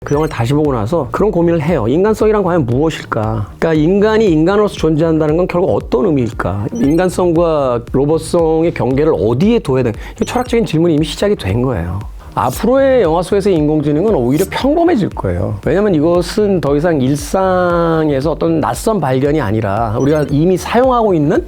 그 영화를 다시 보고 나서 그런 고민을 해요. 인간성이란 과연 무엇일까? 그러니까 인간이 인간으로서 존재한다는 건 결국 어떤 의미일까? 인간성과 로봇성의 경계를 어디에 둬야 되는, 철학적인 질문이 이미 시작이 된 거예요. 앞으로의 영화 속에서의 인공지능은 오히려 평범해질 거예요. 왜냐면 이것은 더 이상 일상에서 어떤 낯선 발견이 아니라 우리가 이미 사용하고 있는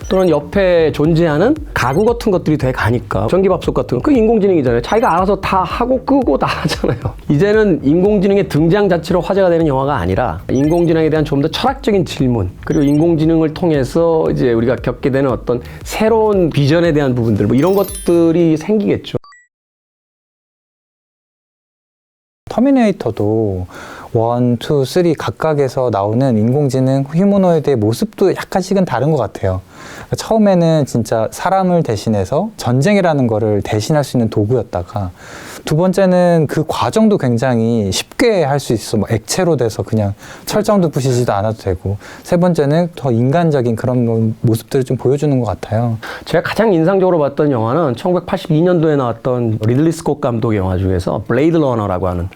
또는 옆에 존재하는 가구 같은 것들이 돼 가니까. 전기밥솥 같은 거, 그 인공지능이잖아요. 자기가 알아서 다 하고 끄고 다 하잖아요. 이제는 인공지능의 등장 자체로 화제가 되는 영화가 아니라 인공지능에 대한 좀 더 철학적인 질문, 그리고 인공지능을 통해서 이제 우리가 겪게 되는 어떤 새로운 비전에 대한 부분들, 뭐 이런 것들이 생기겠죠. 터미네이터도 1, 2, 3 각각에서 나오는 인공지능 휴머노이드의 모습도 약간씩은 다른 것 같아요. 처음에는 진짜 사람을 대신해서 전쟁이라는 거를 대신할 수 있는 도구였다가, 두 번째는 그 과정도 굉장히 쉽게 할 수 있어. 뭐 액체로 돼서 그냥 철장도 부시지도 않아도 되고, 세 번째는 더 인간적인 그런 모습들을 좀 보여주는 것 같아요. 제가 가장 인상적으로 봤던 영화는 1982년도에 나왔던 리들리 스콧 감독의 영화 중에서 블레이드 러너라고 하는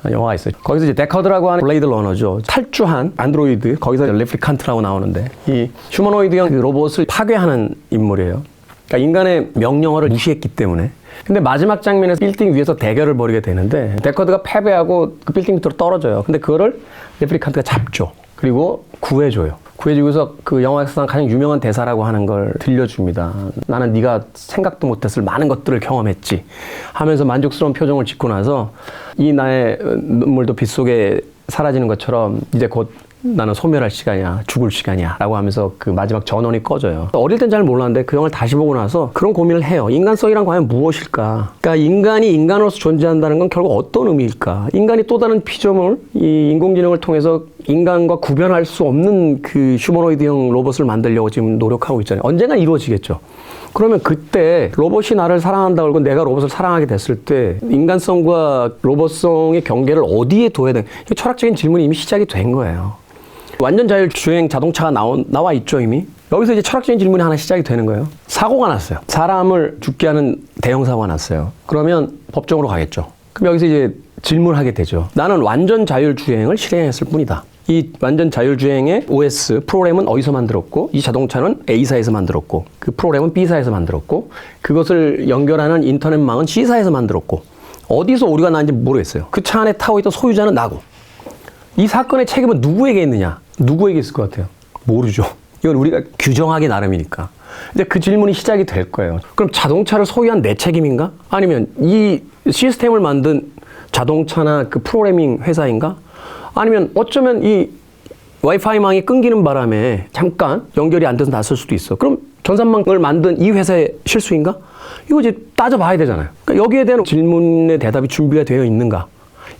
영화가 있어요. 거기서 이제 데커드라고 하는 블레이드 러너죠. 탈주한 안드로이드, 거기서 레플리칸트라고 나오는데, 이 휴머노이드형 그 로봇을 파괴하는 인물이에요. 그러니까 인간의 명령어를 무시했기 때문에. 근데 마지막 장면에서 빌딩 위에서 대결을 벌이게 되는데, 데커드가 패배하고 그 빌딩 밑으로 떨어져요. 근데 그거를 레플리칸트가 잡죠. 그리고 구해줘요. 구해주고서 그 영화에서 가장 유명한 대사라고 하는 걸 들려줍니다. 나는 네가 생각도 못했을 많은 것들을 경험했지 하면서 만족스러운 표정을 짓고 나서, 이 나의 눈물도 빗속에 사라지는 것처럼 이제 곧 나는 소멸할 시간이야, 죽을 시간이야 라고 하면서 그 마지막 전원이 꺼져요. 어릴 땐 잘 몰랐는데 그 영화를 다시 보고 나서 그런 고민을 해요. 인간성이란 과연 무엇일까? 그러니까 인간이 인간으로서 존재한다는 건 결국 어떤 의미일까? 인간이 또 다른 피조물, 이 인공지능을 통해서 인간과 구별할 수 없는 그 휴머노이드형 로봇을 만들려고 지금 노력하고 있잖아요. 언젠간 이루어지겠죠. 그러면 그때 로봇이 나를 사랑한다고 하고 내가 로봇을 사랑하게 됐을 때 인간성과 로봇성의 경계를 어디에 둬야 되는, 철학적인 질문이 이미 시작이 된 거예요. 완전 자율주행 자동차가 나와 있죠, 이미. 여기서 이제 철학적인 질문이 하나 시작이 되는 거예요. 사고가 났어요. 사람을 죽게 하는 대형 사고가 났어요. 그러면 법정으로 가겠죠. 그럼 여기서 이제 질문을 하게 되죠. 나는 완전 자율주행을 실행했을 뿐이다. 이 완전 자율주행의 OS 프로그램은 어디서 만들었고, 이 자동차는 A사에서 만들었고, 그 프로그램은 B사에서 만들었고, 그것을 연결하는 인터넷망은 C사에서 만들었고, 어디서 오류가 났는지 모르겠어요. 그 차 안에 타고 있던 소유자는 나고. 이 사건의 책임은 누구에게 있느냐? 누구에게 있을 것 같아요? 모르죠. 이건 우리가 규정하기 나름이니까. 근데 그 질문이 시작이 될 거예요. 그럼 자동차를 소유한 내 책임인가? 아니면 이 시스템을 만든 자동차나 그 프로그래밍 회사인가? 아니면 어쩌면 이 와이파이망이 끊기는 바람에 잠깐 연결이 안 돼서 났을 수도 있어. 그럼 전산망을 만든 이 회사의 실수인가? 이거 이제 따져봐야 되잖아요. 그러니까 여기에 대한 질문의 대답이 준비가 되어 있는가?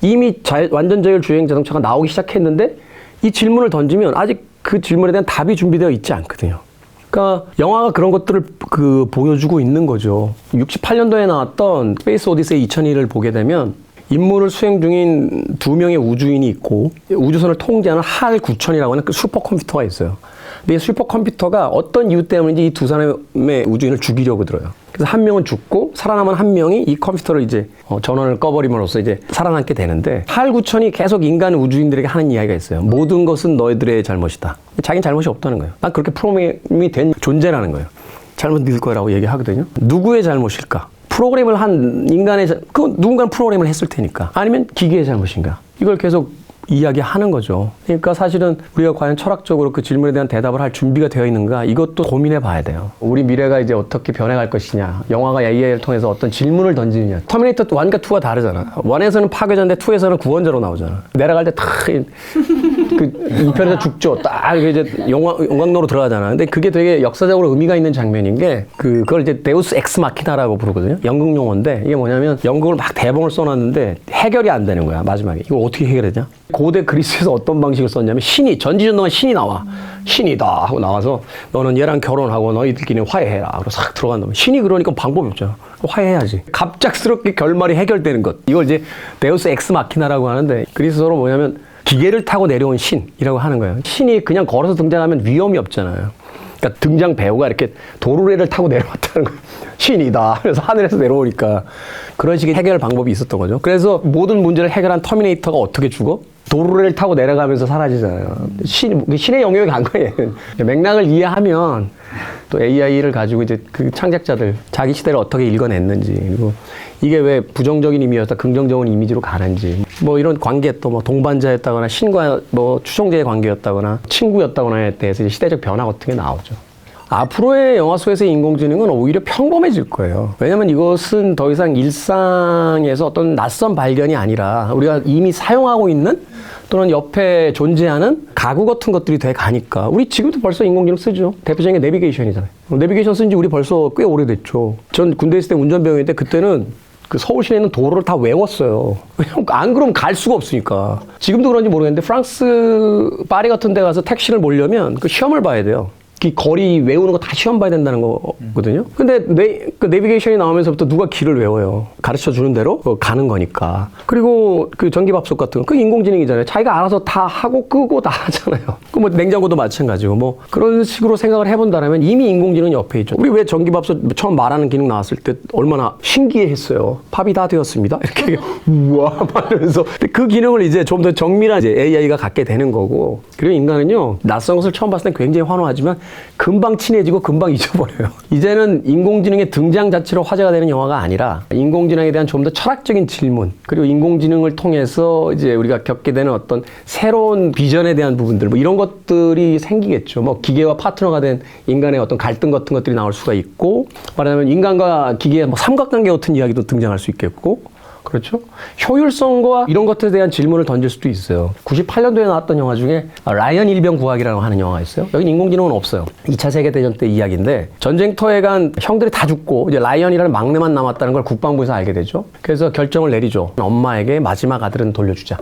이미 완전 자율주행 자동차가 나오기 시작했는데 이 질문을 던지면 아직 그 질문에 대한 답이 준비되어 있지 않거든요. 그러니까 영화가 그런 것들을 보여주고 있는 거죠. 68년도에 나왔던 스페이스 오디세이 2001을 보게 되면 임무를 수행 중인 2명의 우주인이 있고, 우주선을 통제하는 할 9000이라고 하는 그 슈퍼컴퓨터가 있어요. 근데 이 슈퍼컴퓨터가 어떤 이유 때문인지 이 두 사람의 우주인을 죽이려고 들어요. 그래서 한 명은 죽고 살아남은 한 명이 이 컴퓨터를 이제 전원을 꺼버림으로써 이제 살아남게 되는데, 할 9000이 계속 인간 우주인들에게 하는 이야기가 있어요. 모든 것은 너희들의 잘못이다. 자기는 잘못이 없다는 거예요. 난 그렇게 프로그램이 된 존재라는 거예요. 잘못 믿을 거라고 얘기하거든요. 누구의 잘못일까? 프로그램을 한 인간의, 그 누군가는 프로그램을 했을 테니까. 아니면 기계의 잘못인가? 이걸 계속 이야기하는 거죠. 그러니까 사실은 우리가 과연 철학적으로 그 질문에 대한 대답을 할 준비가 되어 있는가, 이것도 고민해 봐야 돼요. 우리 미래가 이제 어떻게 변해갈 것이냐, 영화가 AI를 통해서 어떤 질문을 던지느냐. 터미네이터 1과 2가 다르잖아. 1에서는 파괴자인데 2에서는 구원자로 나오잖아. 내려갈 때 탁 그 2편에서 죽죠. 딱 이제 용광로로 들어가잖아. 근데 그게 되게 역사적으로 의미가 있는 장면인 게, 그걸 이제 데우스 엑스 마키나라고 부르거든요. 연극 용어인데, 이게 뭐냐면 연극을 막 대본을 써놨는데 해결이 안 되는 거야, 마지막에. 이걸 어떻게 해결하냐? 고대 그리스에서 어떤 방식을 썼냐면, 신이, 전지전능한 신이 나와. 신이다 하고 나와서 너는 얘랑 결혼하고 너희들끼리 화해해라. 그래서 싹 들어간다면, 신이 그러니까 방법이 없잖아. 화해해야지. 갑작스럽게 결말이 해결되는 것. 이걸 이제 데우스 엑스 마키나라고 하는데, 그리스어로 뭐냐면 기계를 타고 내려온 신이라고 하는 거예요. 신이 그냥 걸어서 등장하면 위험이 없잖아요. 그러니까 등장 배우가 이렇게 도르래를 타고 내려왔다는 거예요. 신이다 하면서 하늘에서 내려오니까 그런 식의 해결 방법이 있었던 거죠. 그래서 모든 문제를 해결한 터미네이터가 어떻게 죽어? 도르래를 타고 내려가면서 사라지잖아요. 신의 영역에 간 거예요. 맥락을 이해하면 또 AI를 가지고 이제 그 창작자들 자기 시대를 어떻게 읽어냈는지, 그리고 이게 왜 부정적인 의미였다 긍정적인 이미지로 가는지, 뭐 이런 관계, 또 뭐 동반자였다거나 신과 뭐 추종자의 관계였다거나 친구였다거나에 대해서 이제 시대적 변화 같은 게 나오죠. 앞으로의 영화 속에서의 인공지능은 오히려 평범해질 거예요. 왜냐면 이것은 더 이상 일상에서 어떤 낯선 발견이 아니라 우리가 이미 사용하고 있는 또는 옆에 존재하는 가구 같은 것들이 돼 가니까. 우리 지금도 벌써 인공지능 쓰죠. 대표적인 게 내비게이션이잖아요. 내비게이션 쓴 지 우리 벌써 꽤 오래됐죠. 전 군대 있을 때 운전병인데 그때는 그 서울 시내에 있는 도로를 다 외웠어요. 왜냐면 안 그러면 갈 수가 없으니까. 지금도 그런지 모르겠는데 프랑스 파리 같은 데 가서 택시를 몰려면 그 시험을 봐야 돼요. 그 거리 외우는 거 다 시험 봐야 된다는 거거든요. 근데 그 내비게이션이 나오면서부터 누가 길을 외워요. 가르쳐 주는 대로 가는 거니까. 그리고 그 전기밥솥 같은 거, 그 인공지능이잖아요. 자기가 알아서 다 하고 끄고 다 하잖아요. 그 뭐 냉장고도 마찬가지고, 뭐 그런 식으로 생각을 해본다면 이미 인공지능은 옆에 있죠. 우리 왜 전기밥솥 처음 말하는 기능 나왔을 때 얼마나 신기해했어요. 팝이 다 되었습니다. 이렇게 우와 말하면서 그 기능을 이제 좀 더 정밀한 이제 AI가 갖게 되는 거고. 그리고 인간은요, 낯선 것을 처음 봤을 때 굉장히 환호하지만 금방 친해지고 금방 잊어버려요. 이제는 인공지능의 등장 자체로 화제가 되는 영화가 아니라 인공지능에 대한 좀 더 철학적인 질문, 그리고 인공지능을 통해서 이제 우리가 겪게 되는 어떤 새로운 비전에 대한 부분들, 뭐 이런 것들이 생기겠죠. 뭐 기계와 파트너가 된 인간의 어떤 갈등 같은 것들이 나올 수가 있고, 말하자면 인간과 기계의 뭐 삼각관계 같은 이야기도 등장할 수 있겠고, 그렇죠? 효율성과 이런 것들에 대한 질문을 던질 수도 있어요. 98년도에 나왔던 영화 중에 라이언 일병 구하기라고 하는 영화가 있어요. 여긴 인공지능은 없어요. 2차 세계대전 때 이야기인데, 전쟁터에 간 형들이 다 죽고 이제 라이언이라는 막내만 남았다는 걸 국방부에서 알게 되죠. 그래서 결정을 내리죠. 엄마에게 마지막 아들은 돌려주자.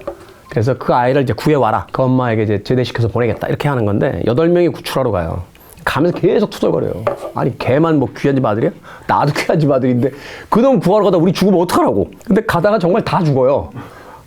그래서 그 아이를 이제 구해와라. 그 엄마에게 이제 제대시켜서 보내겠다. 이렇게 하는 건데, 8명이 구출하러 가요. 가면서 계속 투덜거려요. 아니 걔만 뭐 귀한 집 아들이야? 나도 귀한 집 아들인데 그놈 구하러 가다 우리 죽으면 어떡하라고. 근데 가다가 정말 다 죽어요.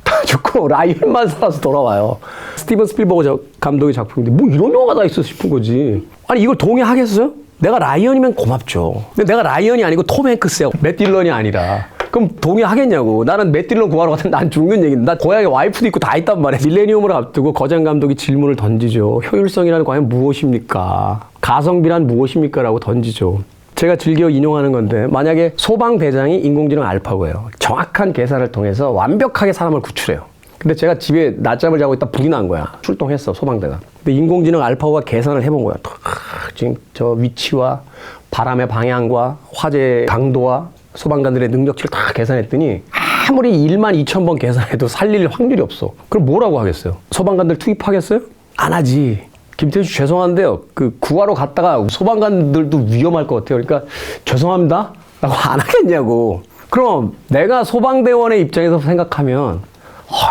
다 죽고 라이언만 살아서 돌아와요. 스티븐 스필버그 감독의 작품인데 뭐 이런 영화가 다 있어 싶은 거지. 아니 이걸 동의하겠어요? 내가 라이언이면 고맙죠. 근데 내가 라이언이 아니고 톰 행크스야. 맷 딜런이 아니라. 그럼 동의하겠냐고. 나는 맷 딜런 구하러 갔는데 난 죽는 얘기인데, 나 고향에 와이프도 있고 다 있단 말이야. 밀레니엄을 앞두고 거장 감독이 질문을 던지죠. 효율성이란 과연 무엇입니까? 가성비란 무엇입니까? 라고 던지죠. 제가 즐겨 인용하는 건데, 만약에 소방대장이 인공지능 알파고예요. 정확한 계산을 통해서 완벽하게 사람을 구출해요. 근데 제가 집에 낮잠을 자고 있다 불이 난 거야. 출동했어, 소방대가. 근데 인공지능 알파고가 계산을 해본 거야. 지금 저 위치와 바람의 방향과 화재 강도와 소방관들의 능력치를 다 계산했더니 아무리 12,000번 계산해도 살릴 확률이 없어. 그럼 뭐라고 하겠어요? 소방관들 투입하겠어요? 안 하지. 김태우 씨 죄송한데요. 그 구하러 갔다가 소방관들도 위험할 것 같아요. 그러니까 죄송합니다. 라고 안 하겠냐고. 그럼 내가 소방대원의 입장에서 생각하면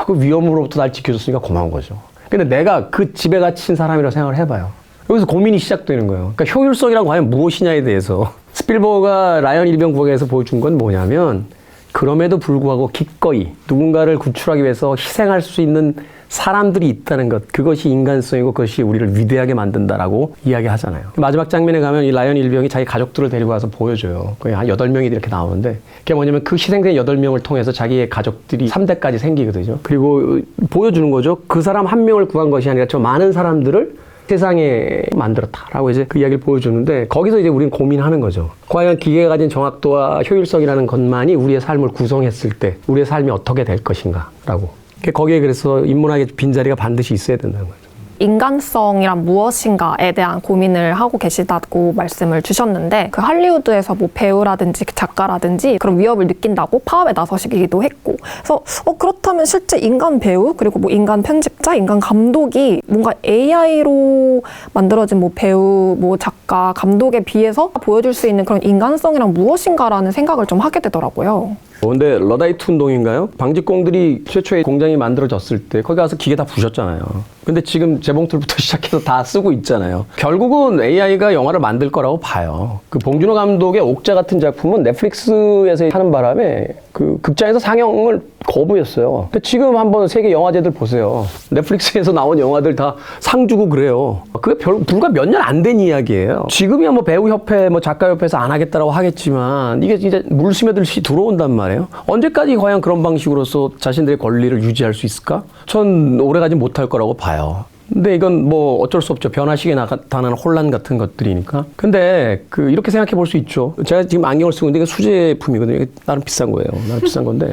그 위험으로부터 날 지켜줬으니까 고마운 거죠. 근데 내가 그 집에 갇힌 사람이라고 생각을 해봐요. 여기서 고민이 시작되는 거예요. 그러니까 효율성이란 과연 무엇이냐에 대해서. 스필버그가 라이언 일병 구하기에서 보여준 건 뭐냐면, 그럼에도 불구하고 기꺼이 누군가를 구출하기 위해서 희생할 수 있는 사람들이 있다는 것, 그것이 인간성이고 그것이 우리를 위대하게 만든다라고 이야기하잖아요. 마지막 장면에 가면 이 라이언 일병이 자기 가족들을 데리고 와서 보여줘요. 거의 한 8명이 이렇게 나오는데, 그게 뭐냐면 그 희생된 8명을 통해서 자기의 가족들이 3대까지 생기거든요. 그리고 보여주는 거죠. 그 사람 한 명을 구한 것이 아니라 저 많은 사람들을 세상에 만들었다라고 이제 그 이야기를 보여주는데, 거기서 이제 우리는 고민하는 거죠. 과연 기계가 가진 정확도와 효율성이라는 것만이 우리의 삶을 구성했을 때 우리의 삶이 어떻게 될 것인가라고. 거기에 그래서 인문학의 빈자리가 반드시 있어야 된다는 거죠. 인간성이란 무엇인가에 대한 고민을 하고 계시다고 말씀을 주셨는데, 그 할리우드에서 뭐 배우라든지 작가라든지 그런 위협을 느낀다고 파업에 나서시기도 했고, 그래서 그렇다면 실제 인간 배우, 그리고 뭐 인간 편집자, 인간 감독이 뭔가 AI로 만들어진 뭐 배우, 뭐 작가, 감독에 비해서 보여줄 수 있는 그런 인간성이란 무엇인가라는 생각을 좀 하게 되더라고요. 근데 러다이트 운동인가요? 방직공들이 최초의 공장이 만들어졌을 때 거기 가서 기계 다 부셨잖아요. 근데 지금 재봉틀부터 시작해서 다 쓰고 있잖아요. 결국은 AI가 영화를 만들 거라고 봐요. 그 봉준호 감독의 옥자 같은 작품은 넷플릭스에서 하는 바람에 그 극장에서 상영을 거부했어요. 근데 지금 한번 세계 영화제들 보세요. 넷플릭스에서 나온 영화들 다 상 주고 그래요. 그게 불과 몇 년 안 된 이야기예요. 지금이야 뭐 배우협회, 뭐 작가협회에서 안 하겠다라고 하겠지만 이게 이제 물 스며들듯이 들어온단 말이에요. 언제까지 과연 그런 방식으로서 자신들의 권리를 유지할 수 있을까? 전 오래가지 못할 거라고 봐요. 근데 이건 뭐 어쩔 수 없죠. 변화시기에 나타나는 혼란 같은 것들이니까. 근데 이렇게 생각해 볼 수 있죠. 제가 지금 안경을 쓰고 있는데 이게 수제품이거든요. 이게 나름 비싼 거예요. 나름 비싼 건데.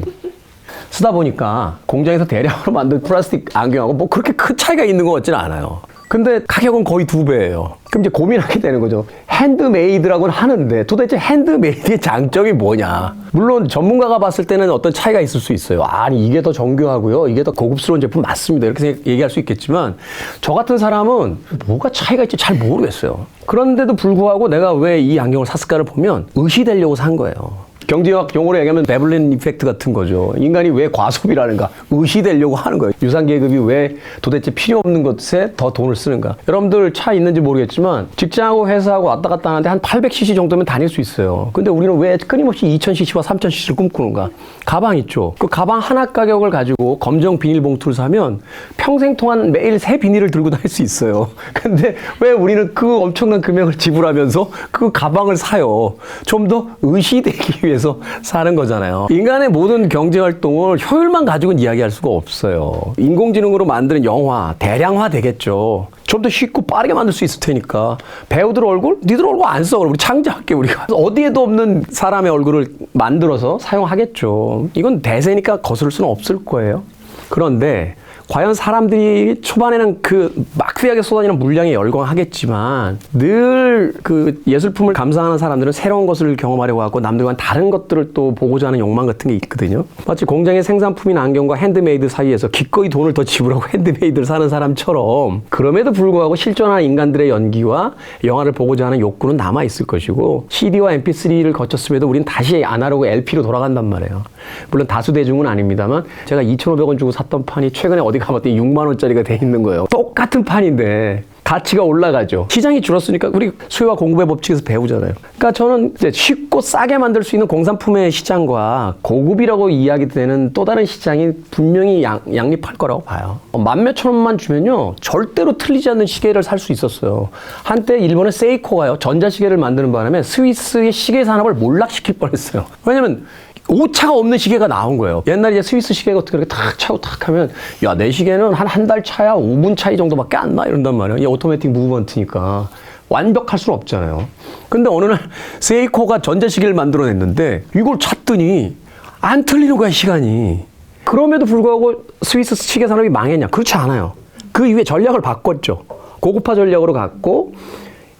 쓰다 보니까 공장에서 대량으로 만든 플라스틱 안경하고 뭐 그렇게 큰 차이가 있는 것 같지는 않아요. 근데 가격은 거의 2배예요. 그럼 이제 고민하게 되는 거죠. 핸드메이드라고는 하는데 도대체 핸드메이드의 장점이 뭐냐. 물론 전문가가 봤을 때는 어떤 차이가 있을 수 있어요. 아니 이게 더 정교하고요. 이게 더 고급스러운 제품 맞습니다. 이렇게 얘기할 수 있겠지만 저 같은 사람은 뭐가 차이가 있지 잘 모르겠어요. 그런데도 불구하고 내가 왜 이 안경을 샀을까를 보면 의시되려고 산 거예요. 경제학 용어로 얘기하면 베블린 이펙트 같은 거죠. 인간이 왜 과소비라는가? 의시되려고 하는 거예요. 유산계급이 왜 도대체 필요 없는 것에 더 돈을 쓰는가? 여러분들 차 있는지 모르겠지만 직장하고 회사하고 왔다 갔다 하는데 한 800cc 정도면 다닐 수 있어요. 근데 우리는 왜 끊임없이 2000cc와 3000cc를 꿈꾸는가? 가방 있죠. 그 가방 하나 가격을 가지고 검정 비닐봉투를 사면 평생 동안 매일 새 비닐을 들고 다닐 수 있어요. 근데 왜 우리는 그 엄청난 금액을 지불하면서 그 가방을 사요? 좀 더 의시되기 위해서 사는 거잖아요. 인간의 모든 경제활동을 효율만 가지고는 이야기할 수가 없어요. 인공지능으로 만드는 영화, 대량화 되겠죠. 좀 더 쉽고 빠르게 만들 수 있을 테니까. 배우들 얼굴? 니들 얼굴 안 써. 우리 창작할게, 우리가. 어디에도 없는 사람의 얼굴을 만들어서 사용하겠죠. 이건 대세니까 거스를 수는 없을 거예요. 그런데 과연 사람들이 초반에는 그 막대하게 쏟아지는 물량에 열광하겠지만 늘 그 예술품을 감상하는 사람들은 새로운 것을 경험하려고 하고 남들과는 다른 것들을 또 보고자 하는 욕망 같은 게 있거든요. 마치 공장의 생산품인 안경과 핸드메이드 사이에서 기꺼이 돈을 더 지불하고 핸드메이드를 사는 사람처럼 그럼에도 불구하고 실존하는 인간들의 연기와 영화를 보고자 하는 욕구는 남아있을 것이고 CD와 MP3를 거쳤음에도 우린 다시 아날로그 LP로 돌아간단 말이에요. 물론 다수 대중은 아닙니다만 제가 2,500원 주고 샀던 판이 최근에 어디 가봤더니 6만 원짜리가 돼 있는 거예요. 똑같은 판인데 가치가 올라가죠. 시장이 줄었으니까 우리 수요와 공급의 법칙에서 배우잖아요. 그러니까 저는 이제 쉽고 싸게 만들 수 있는 공산품의 시장과 고급이라고 이야기되는 또 다른 시장이 분명히 양립할 거라고 봐요. 만 몇천 원만 주면요 절대로 틀리지 않는 시계를 살 수 있었어요. 한때 일본의 세이코가요 전자시계를 만드는 바람에 스위스의 시계 산업을 몰락시킬 뻔했어요. 왜냐면 오차가 없는 시계가 나온 거예요. 옛날에 이제 스위스 시계가 어떻게 그렇게 탁 차고 탁 하면 야, 내 시계는 한 달 차야 5분 차이 정도밖에 안 나 이런단 말이에요. 이게 오토매틱 무브먼트니까 완벽할 수는 없잖아요. 근데 어느 날 세이코가 전자시계를 만들어냈는데 이걸 찾더니 안 틀리는 거야 시간이. 그럼에도 불구하고 스위스 시계 산업이 망했냐? 그렇지 않아요. 그 이후에 전략을 바꿨죠. 고급화 전략으로 갔고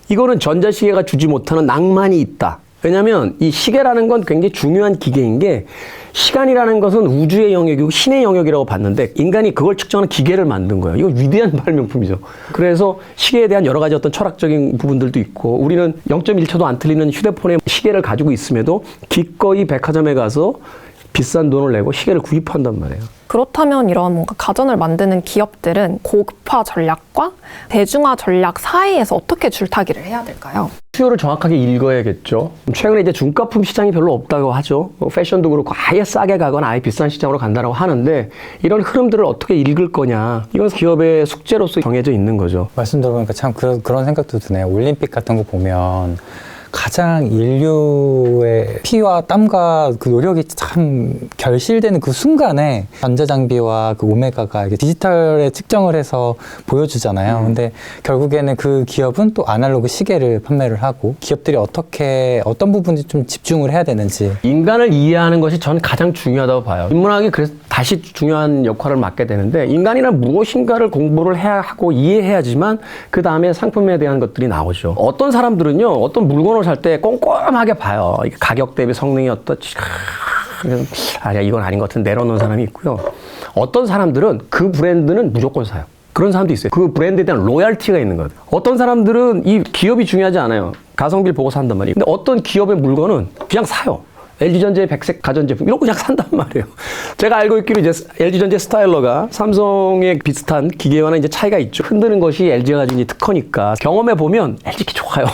이거는 전자시계가 주지 못하는 낭만이 있다. 왜냐하면 이 시계라는 건 굉장히 중요한 기계인 게 시간이라는 것은 우주의 영역이고 신의 영역이라고 봤는데 인간이 그걸 측정하는 기계를 만든 거예요. 이거 위대한 발명품이죠. 그래서 시계에 대한 여러 가지 어떤 철학적인 부분들도 있고 우리는 0.1초도 안 틀리는 휴대폰에 시계를 가지고 있음에도 기꺼이 백화점에 가서 비싼 돈을 내고 시계를 구입한단 말이에요. 그렇다면 이런 뭔가 가전을 만드는 기업들은 고급화 전략과 대중화 전략 사이에서 어떻게 줄타기를 해야 될까요? 수요를 정확하게 읽어야겠죠. 최근에 이제 중가품 시장이 별로 없다고 하죠. 패션도 그렇고 아예 싸게 가거나 아예 비싼 시장으로 간다고 하는데 이런 흐름들을 어떻게 읽을 거냐. 이건 기업의 숙제로서 정해져 있는 거죠. 말씀 들어보니까 참 그런 생각도 드네요. 올림픽 같은 거 보면 가장 인류의 피와 땀과 그 노력이 참 결실되는 그 순간에 전자장비와 그 오메가가 이게 디지털에 측정을 해서 보여주잖아요. 근데 결국에는 그 기업은 또 아날로그 시계를 판매를 하고 기업들이 어떤 부분이 좀 집중을 해야 되는지. 인간을 이해하는 것이 저는 가장 중요하다고 봐요. 인문학이 그래서 다시 중요한 역할을 맡게 되는데 인간이란 무엇인가를 공부를 해야 하고 이해해야지만 그 다음에 상품에 대한 것들이 나오죠. 어떤 사람들은요, 어떤 물건을 살 때 꼼꼼하게 봐요. 가격 대비 성능이 어떻지. 아니야, 이건 아닌 것 같은데 내려놓는 사람이 있고요. 어떤 사람들은 그 브랜드는 무조건 사요. 그런 사람도 있어요. 그 브랜드에 대한 로열티가 있는 거예요. 어떤 사람들은 이 기업이 중요하지 않아요. 가성비를 보고 산단 말이에요. 근데 어떤 기업의 물건은 그냥 사요. LG전자의 백색 가전제품 이런 거 그냥 산단 말이에요. 제가 알고 있기로 이제 LG전자 스타일러가 삼성의 비슷한 기계와는 이제 차이가 있죠. 흔드는 것이 LG가 가진 특허니까 경험해 보면 LG 게 좋아요.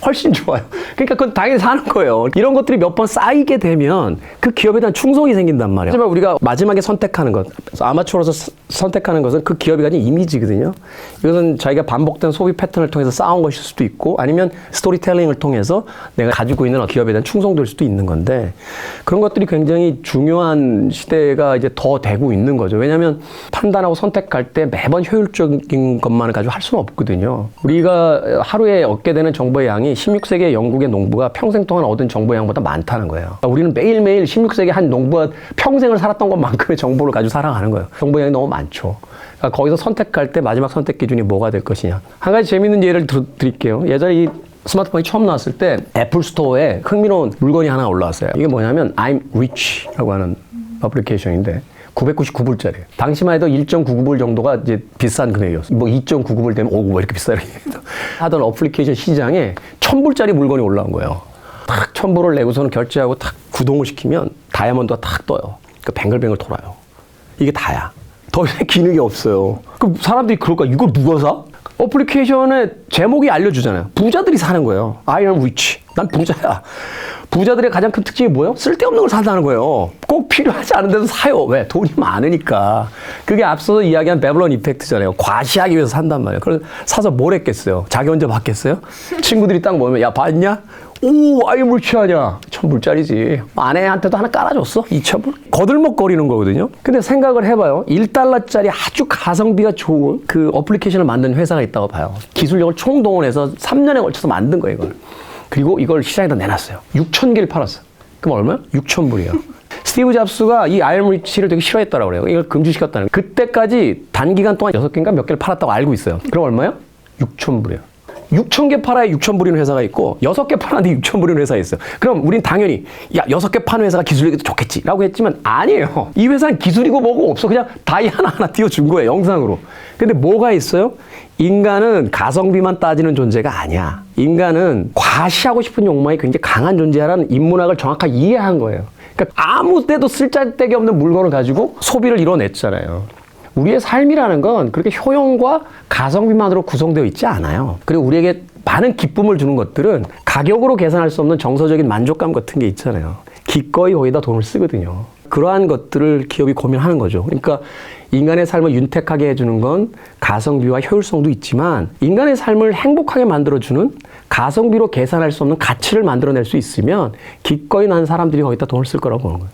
훨씬 좋아요. 그러니까 그건 당연히 사는 거예요. 이런 것들이 몇 번 쌓이게 되면 그 기업에 대한 충성이 생긴단 말이에요. 하지만 우리가 마지막에 선택하는 것, 아마추어로서 선택하는 것은 그 기업이 가진 이미지거든요. 이것은 자기가 반복된 소비 패턴을 통해서 쌓은 것일 수도 있고 아니면 스토리텔링을 통해서 내가 가지고 있는 기업에 대한 충성도일 수도 있는 건데 그런 것들이 굉장히 중요한 시대가 이제 더 되고 있는 거죠. 왜냐하면 판단하고 선택할 때 매번 효율적인 것만을 가지고 할 수는 없거든요. 우리가 하루에 얻게 되는 정보의 양이 16세기의 영국의 농부가 평생 동안 얻은 정보의 양보다 많다는 거예요. 그러니까 우리는 매일매일 16세기 한 농부가 평생을 살았던 것만큼의 정보를 가지고 살아가는 거예요. 정보의 양이 너무 많죠. 그러니까 거기서 선택할 때 마지막 선택 기준이 뭐가 될 것이냐. 한 가지 재밌는 예를 드릴게요. 예전에 이 스마트폰이 처음 나왔을 때 애플 스토어에 흥미로운 물건이 하나 올라왔어요. 이게 뭐냐면 I'm Rich라고 하는 어플리케이션인데 999불짜리. 당시만 해도 1.99불 정도가 이제 비싼 금액이었어요. 뭐 2.99불 되면 오고 뭐 이렇게 비싸게 하던 어플리케이션 시장에 1000불짜리 물건이 올라온 거예요. 탁 1000불을 내고서는 결제하고 탁 구동을 시키면 다이아몬드가 탁 떠요. 그러니까 뱅글뱅글 돌아요. 이게 다야. 더 이상 기능이 없어요. 그럼 사람들이 그럴까? 이걸 누가 사? 어플리케이션의 제목이 알려주잖아요. 부자들이 사는 거예요. I am rich. 난 부자야. 부자들의 가장 큰 특징이 뭐예요? 쓸데없는 걸 산다는 거예요. 꼭 필요하지 않은 데도 사요. 왜? 돈이 많으니까. 그게 앞서서 이야기한 베블론 이펙트잖아요. 과시하기 위해서 산단 말이에요. 그래서 사서 뭘 했겠어요? 자기 혼자 받겠어요? 친구들이 딱 모이면 야 봤냐? 오, 아이 물치하냐? 1000불짜리지. 아내한테도 하나 깔아줬어? 2000불? 거들먹거리는 거거든요. 근데 생각을 해봐요. 1달러짜리 아주 가성비가 좋은 그 어플리케이션을 만든 회사가 있다고 봐요. 기술력을 총동원해서 3년에 걸쳐서 만든 거예요, 이걸. 그리고 이걸 시장에다 내놨어요. 6,000개를 팔았어. 그럼 얼마야? 6,000불이에요. 스티브 잡스가 이 I am rich를 되게 싫어했다고 그래요. 이걸 금지시켰다는 거예요. 그때까지 단기간 동안 6개인가 몇 개를 팔았다고 알고 있어요. 그럼 얼마예요? 6,000불이에요. 6,000개 팔아야 6,000불이는 회사가 있고 6개 팔았는데 6,000불이는 회사가 있어요. 그럼 우린 당연히 야 6개 파는 회사가 기술력이 좋겠지 라고 했지만 아니에요. 이 회사는 기술이고 뭐고 없어. 그냥 다이 하나하나 띄워준 거예요. 영상으로. 근데 뭐가 있어요? 인간은 가성비만 따지는 존재가 아니야. 인간은 과시하고 싶은 욕망이 굉장히 강한 존재라는 인문학을 정확하게 이해한 거예요. 그러니까 아무 때도 쓸데기 없는 물건을 가지고 소비를 이뤄냈잖아요. 우리의 삶이라는 건 그렇게 효용과 가성비만으로 구성되어 있지 않아요. 그리고 우리에게 많은 기쁨을 주는 것들은 가격으로 계산할 수 없는 정서적인 만족감 같은 게 있잖아요. 기꺼이 거기다 돈을 쓰거든요. 그러한 것들을 기업이 고민하는 거죠. 그러니까 인간의 삶을 윤택하게 해주는 건 가성비와 효율성도 있지만 인간의 삶을 행복하게 만들어주는 가성비로 계산할 수 없는 가치를 만들어낼 수 있으면 기꺼이 난 사람들이 거기다 돈을 쓸 거라고 보는 거예요.